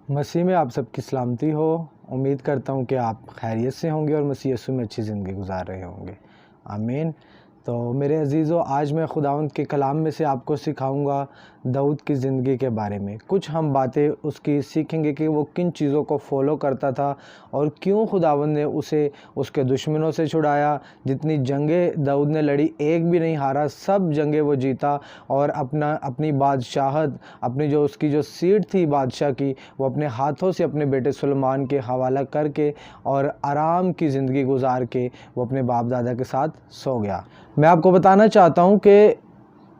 मसीह में आप सबकी सलामती हो। उम्मीद करता हूँ कि आप खैरियत से होंगे और मसीह यीशु में अच्छी ज़िंदगी गुजार रहे होंगे। आमीन। तो मेरे अजीज़ों, आज मैं खुदावंद के कलाम में से आपको सिखाऊंगा दाऊद की ज़िंदगी के बारे में। कुछ हम बातें उसकी सीखेंगे कि वो किन चीज़ों को फॉलो करता था और क्यों खुदावंद ने उसे उसके दुश्मनों से छुड़ाया। जितनी जंगें दाऊद ने लड़ी, एक भी नहीं हारा, सब जंगें वो जीता और अपनी बादशाहत, अपनी जो उसकी जो सीट थी बादशाह की, वो अपने हाथों से अपने बेटे सुलेमान के हवाला करके और आराम की ज़िंदगी गुजार के वो अपने बाप दादा के साथ सो गया। मैं आपको बताना चाहता हूँ कि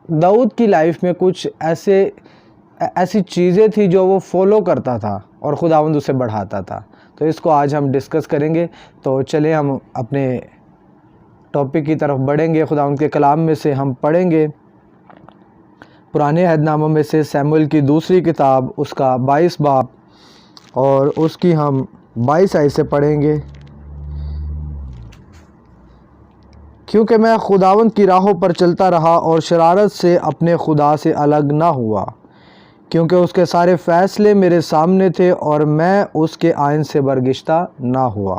दाऊद की लाइफ में कुछ ऐसी चीज़ें थी जो वो फॉलो करता था और खुदावंद उसे बढ़ाता था। तो इसको आज हम डिस्कस करेंगे। तो चले हम अपने टॉपिक की तरफ बढ़ेंगे। खुदावंद के कलाम में से हम पढ़ेंगे पुराने अहदनामे में से शमूएल की दूसरी किताब, उसका 22 बाब और उसकी हम 22 आयत से पढ़ेंगे। क्योंकि मैं खुदावंद की राहों पर चलता रहा और शरारत से अपने खुदा से अलग ना हुआ, क्योंकि उसके सारे फ़ैसले मेरे सामने थे और मैं उसके आइन से बरगिश्ता ना हुआ।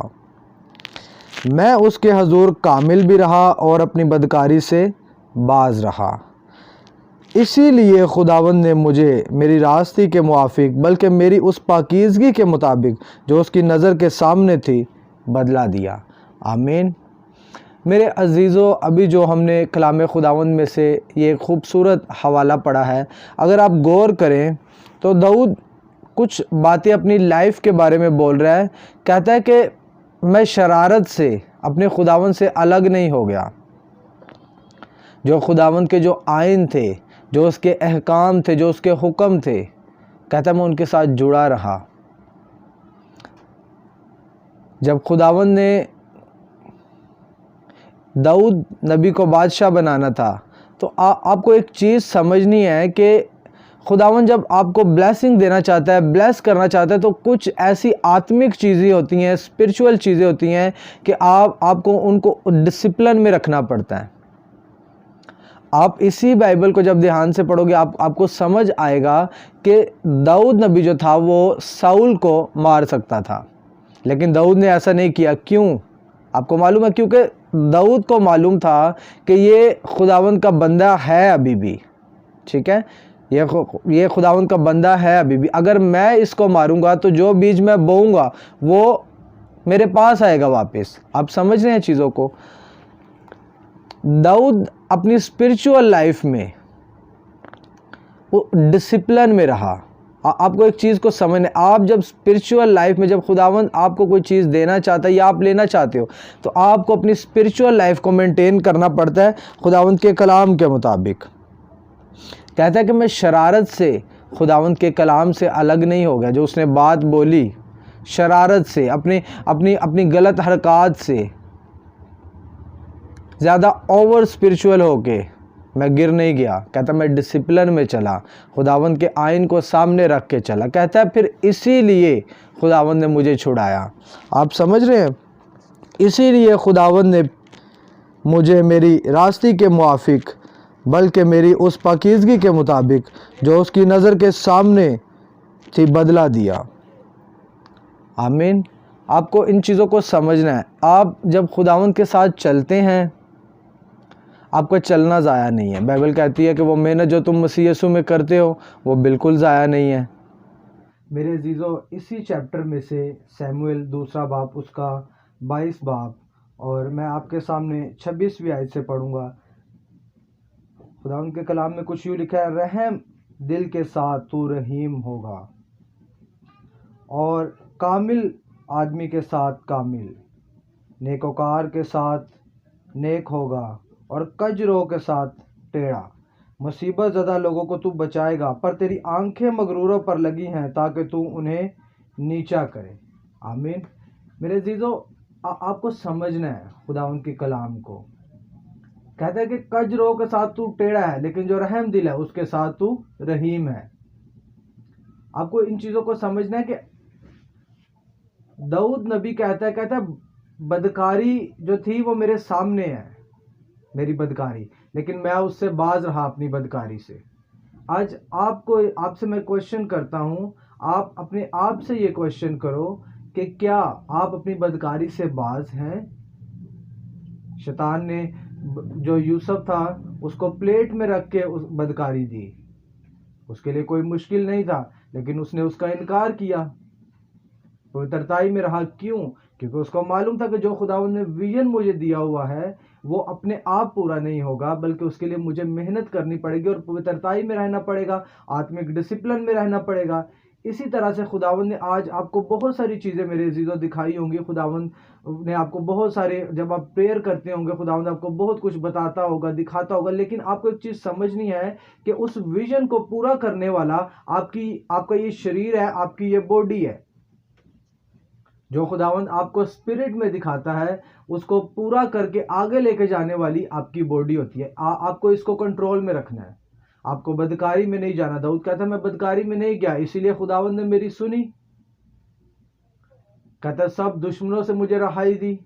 मैं उसके हजूर कामिल भी रहा और अपनी बदकारी से बाज रहा। इसीलिए खुदावंद ने मुझे मेरी रास्ते के मुआफिक, बल्कि मेरी उस पाकीज़गी के मुताबिक जो उसकी नज़र के सामने थी, बदला दिया। आमीन। मेरे अजीज़ों, अभी जो हमने कलाम खुदावंद में से ये खूबसूरत हवाला पढ़ा है, अगर आप गौर करें तो दाऊद कुछ बातें अपनी लाइफ के बारे में बोल रहा है। कहता है कि मैं शरारत से अपने खुदावंद से अलग नहीं हो गया। जो खुदावंद के जो आइन थे, जो उसके अहकाम थे, जो उसके हुक्म थे, कहता मैं उनके साथ जुड़ा रहा। जब खुदावंद ने दाऊद नबी को बादशाह बनाना था, तो आपको एक चीज़ समझनी है कि खुदावंद जब आपको ब्लेसिंग देना चाहता है, ब्लेस करना चाहता है, तो कुछ ऐसी आत्मिक चीज़ें होती हैं, स्पिरिचुअल चीज़ें होती हैं कि आपको उनको डिसिप्लिन में रखना पड़ता है। आप इसी बाइबल को जब ध्यान से पढ़ोगे, आपको समझ आएगा कि दाऊद नबी जो था वो साउल को मार सकता था, लेकिन दाऊद ने ऐसा नहीं किया। क्यों? आपको मालूम है? क्योंकि दाऊद को मालूम था कि ये खुदावंद का बंदा है अभी भी। ठीक है, ये खुदावंद का बंदा है अभी भी। अगर मैं इसको मारूंगा तो जो बीज मैं बोऊंगा वो मेरे पास आएगा वापस। आप समझ रहे हैं चीज़ों को? दाऊद अपनी स्पिरिचुअल लाइफ में वो डिसिप्लिन में रहा। आपको एक चीज़ को समझना, आप जब स्पिरिचुअल लाइफ में, जब खुदावंद आपको कोई चीज़ देना चाहता है या आप लेना चाहते हो, तो आपको अपनी स्पिरिचुअल लाइफ को मेंटेन करना पड़ता है खुदावंद के कलाम के मुताबिक। कहता है कि मैं शरारत से खुदावंद के कलाम से अलग नहीं हो गया। जो उसने बात बोली, शरारत से, अपनी गलत हरकत से, ज़्यादा ओवर स्पिरिचुअल होके मैं गिर नहीं गया। कहता मैं डिसिप्लिन में चला, खुदावंद के आइन को सामने रख के चला। कहता है फिर इसीलिए खुदावंद ने मुझे छुड़ाया। आप समझ रहे हैं? इसीलिए खुदावंद ने मुझे मेरी रास्ते के मुआफिक, बल्कि मेरी उस पाकीज़गी के मुताबिक जो उसकी नज़र के सामने थी, बदला दिया। आमीन। आपको इन चीज़ों को समझना है। आप जब खुदावंद के साथ चलते हैं, आपका चलना ज़ाया नहीं है। बाइबल कहती है कि वो मेहनत जो तुम मसीह यीशु में करते हो वो बिल्कुल ज़ाया नहीं है। मेरे अजीज़ों, इसी चैप्टर में से शमूएल दूसरा बाब, उसका 22 बाब, और मैं आपके सामने 26वीं आयत से पढ़ूंगा। खुदावंद के कलाम में कुछ यूँ लिखा है, रहम दिल के साथ तू रहीम होगा और कामिल आदमी के साथ कामिल, नेकोकार के साथ नेक होगा और कजरों के साथ टेढ़ा। मुसीबत ज़्यादा लोगों को तू बचाएगा, पर तेरी आंखें मगरूरों पर लगी हैं ताकि तू उन्हें नीचा करे। आमीन। मेरे अजीज़ों, आपको समझना है खुदावंद के कलाम को। कहता है कि कजरों के साथ तू टेढ़ा है, लेकिन जो रहम दिल है उसके साथ तू रहीम है। आपको इन चीज़ों को समझना है कि दाऊद नबी कहता है बदकारी जो थी वो मेरे सामने है, मेरी बदकारी, लेकिन मैं उससे बाज रहा अपनी बदकारी से। आज आपसे मैं क्वेश्चन करता हूँ, आप अपने आप से ये क्वेश्चन करो कि क्या आप अपनी बदकारी से बाज हैं। शैतान ने जो यूसुफ था उसको प्लेट में रख के उस बदकारी दी, उसके लिए कोई मुश्किल नहीं था, लेकिन उसने उसका इनकार किया, पवित्रताई में रहा। क्यों? क्योंकि उसको मालूम था कि जो खुदावंद ने विजन मुझे दिया हुआ है वो अपने आप पूरा नहीं होगा, बल्कि उसके लिए मुझे मेहनत करनी पड़ेगी और पवित्रताई में रहना पड़ेगा, आत्मिक डिसिप्लिन में रहना पड़ेगा। इसी तरह से खुदावंद ने आज आपको बहुत सारी चीज़ें मेरे अजीज़ों दिखाई होंगी। खुदावंद ने आपको बहुत सारे, जब आप प्रेयर करते होंगे खुदावंद आपको बहुत कुछ बताता होगा, दिखाता होगा, लेकिन आपको एक चीज़ समझनी है कि उस विजन को पूरा करने वाला आपका ये शरीर है, आपकी ये बॉडी है। जो खुदावंद आपको स्पिरिट में दिखाता है उसको पूरा करके आगे लेके जाने वाली आपकी बॉडी होती है। आपको इसको कंट्रोल में रखना है, आपको बदकारी में नहीं जाना। दाऊद कहता है मैं बदकारी में नहीं गया, इसीलिए खुदावंद ने मेरी सुनी। कहता सब दुश्मनों से मुझे रहाई दी।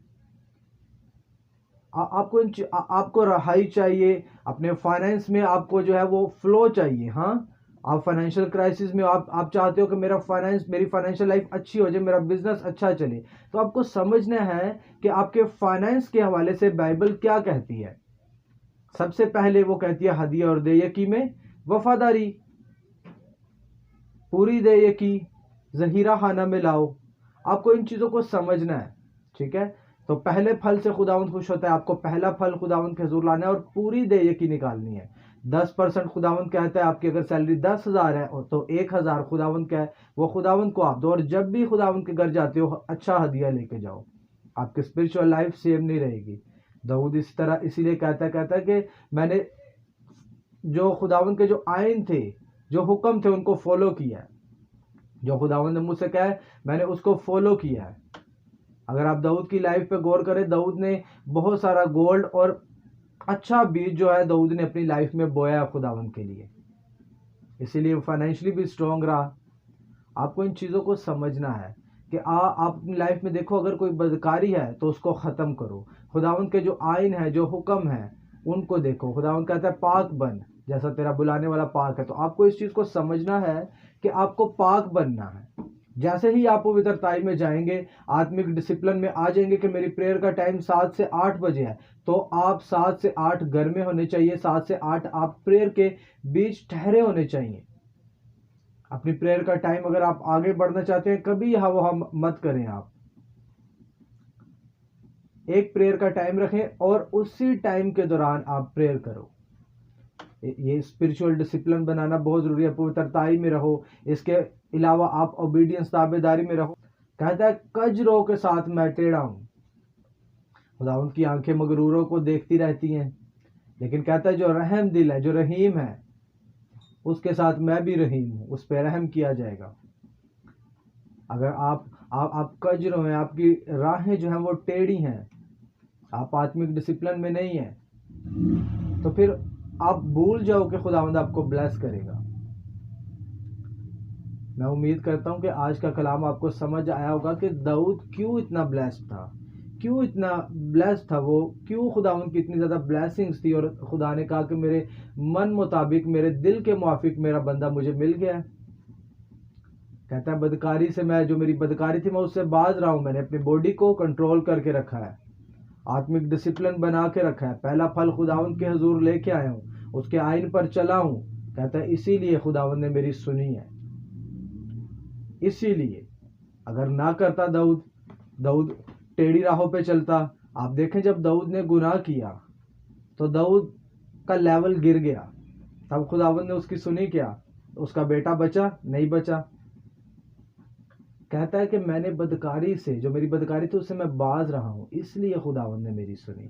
आपको रहाई चाहिए, अपने फाइनेंस में आपको जो है वो फ्लो चाहिए। हाँ, आप फाइनेंशियल क्राइसिस में आप चाहते हो कि मेरी फाइनेंशियल लाइफ अच्छी हो जाए, मेरा बिजनेस अच्छा चले, तो आपको समझना है कि आपके फाइनेंस के हवाले से बाइबल क्या कहती है। सबसे पहले वो कहती है हदिया और देयकी में वफादारी, पूरी देयकी जहीरा खाना में लाओ। आपको इन चीज़ों को समझना है, ठीक है। तो पहले फल से खुदावंद खुश होता है, आपको पहला फल खुदावंद के हुजूर लाना है और पूरी देयकी निकालनी है। 10% खुदावंद कहता है आपकी अगर सैलरी 10,000 है तो 1,000 खुदावंद का है वो खुदावंद को आप दो, और जब भी खुदावंद के घर जाते हो अच्छा हदिया लेके जाओ, आपकी स्पिरिचुअल लाइफ सेम नहीं रहेगी। दाऊद इस तरह इसीलिए कहता है कि मैंने जो खुदावंद के जो आयन थे, जो हुक्म थे, उनको फॉलो किया है। जो खुदावंद ने मुझसे कहा है मैंने उसको फॉलो किया है। अगर आप दाऊद की लाइफ पे गौर करें, दाऊद ने बहुत सारा गोल्ड और अच्छा बीज जो है दाऊद ने अपनी लाइफ में बोया खुदावंद के लिए, इसीलिए फाइनेंशियली भी स्ट्रांग रहा। आपको इन चीज़ों को समझना है कि आप अपनी लाइफ में देखो, अगर कोई बदकारी है तो उसको ख़त्म करो। खुदावंद के जो आइन है, जो हुक्म है, उनको देखो। खुदावंद कहता है पाक बन जैसा तेरा बुलाने वाला पाक है। तो आपको इस चीज़ को समझना है कि आपको पाक बनना है। जैसे ही आप पवित्रताई में जाएंगे, आत्मिक डिसिप्लिन में आ जाएंगे कि मेरी प्रेयर का टाइम 7 से 8 बजे है, तो आप 7 से 8 घर में होने चाहिए, 7 से 8 आप प्रेयर के बीच ठहरे होने चाहिए। अपनी प्रेयर का टाइम अगर आप आगे बढ़ना चाहते हैं, कभी हम मत करें। आप एक प्रेयर का टाइम रखें और उसी टाइम के दौरान आप प्रेयर करो। ये स्पिरिचुअल डिसिप्लिन बनाना बहुत ज़रूरी है। पवित्रताई में रहो, इसके अलावा आप ओबीडियंस ताबेदारी में रहो। कहता है कजरों के साथ मैं टेढ़ा हूँ। खुदावंद की आंखें मगरूरों को देखती रहती हैं, लेकिन कहता है जो रहम दिल है, जो रहीम है, उसके साथ मैं भी रहीम हूँ, उस पर रहम किया जाएगा। अगर आप कजरों हैं, आपकी राहें जो हैं वो टेढ़ी हैं, आप आत्मिक डिसिप्लिन में नहीं हैं, तो फिर आप भूल जाओ कि खुदावंद आपको ब्लेस करेगा। मैं उम्मीद करता हूं कि आज का कलाम आपको समझ आया होगा कि दाऊद क्यों इतना ब्लेस्ड था, क्यों इतना ब्लेस्ड था वो, क्यों खुदावंद की इतनी ज़्यादा ब्लेसिंग्स थी, और खुदा ने कहा कि मेरे मन मुताबिक, मेरे दिल के मुआफिक मेरा बंदा मुझे मिल गया है। कहता है बदकारी से जो मेरी बदकारी थी मैं उससे बाज रहा हूँ। मैंने अपनी बॉडी को कंट्रोल करके रखा है, आत्मिक डिसिप्लिन बना के रखा है, पहला फल खुदावंद के हुजूर लेके आया हूँ, उसके आइन पर चला हूँ। कहता है इसीलिए खुदावंद ने मेरी सुनी है। इसीलिए अगर ना करता दाऊद टेढ़ी राहों पे चलता। आप देखें जब दाऊद ने गुनाह किया तो दाऊद का लेवल गिर गया, तब खुदावंद ने उसकी सुनी क्या? उसका बेटा बचा? नहीं बचा। कहता है कि मैंने बदकारी से, जो मेरी बदकारी थी उससे मैं बाज रहा हूँ, इसलिए खुदावंद ने मेरी सुनी।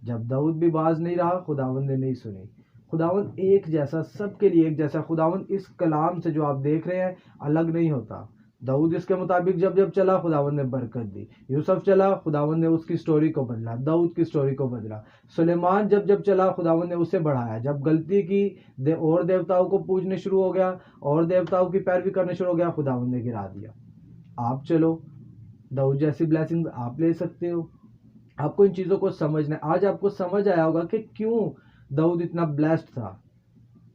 जब दाऊद भी बाज नहीं रहा, खुदावंद ने नहीं सुनी। खुदावंद एक जैसा, सबके लिए एक जैसा। खुदावंद इस कलाम से जो आप देख रहे हैं अलग नहीं होता। दाऊद इसके मुताबिक जब जब चला, खुदावंद ने बरकत दी। यूसुफ चला, खुदावंद ने उसकी स्टोरी को बदला, दाऊद की स्टोरी को बदला। सुलेमान जब जब चला, खुदावंद ने उसे बढ़ाया। जब गलती की और देवताओं को पूजने शुरू हो गया और देवताओं की पैरवी करने शुरू हो गया, खुदावंद ने गिरा दिया। आप चलो, दाऊद जैसी ब्लेसिंग आप ले सकते हो। आपको इन चीज़ों को समझना है। आज आपको समझ आया होगा कि क्यों दाऊद इतना ब्लेस्ड था।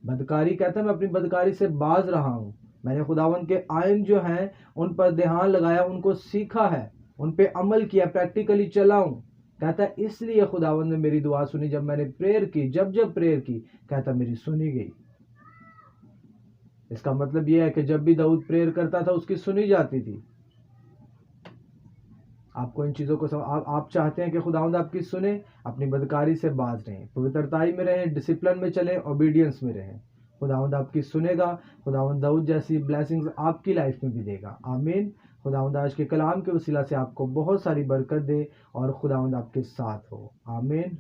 बदकारी कहता है मैं अपनी बदकारी से बाज रहा हूँ, मैंने खुदावंद के आयन जो हैं उन पर ध्यान लगाया, उनको सीखा है, उन पे अमल किया, प्रैक्टिकली चला हूँ। कहता है इसलिए खुदावंद ने मेरी दुआ सुनी। जब मैंने प्रेयर की, जब प्रेयर की, कहता मेरी सुनी गई। इसका मतलब यह है कि जब भी दाऊद प्रेयर करता था उसकी सुनी जाती थी। आपको इन चीज़ों को आप चाहते हैं कि खुदावंद आपकी सुने, अपनी बदकारी से बाज रहें, पवित्रताई में रहें, डिसिप्लिन में चलें, ओबीडियंस में रहें। खुदावंद आपकी सुनेगा। खुदावंद दाऊद जैसी ब्लेसिंग्स आपकी लाइफ में भी देगा। आमीन। खुदावंद आज के कलाम के वसीला से आपको बहुत सारी बरकत दे और खुदावंद आपके साथ हो। आमीन।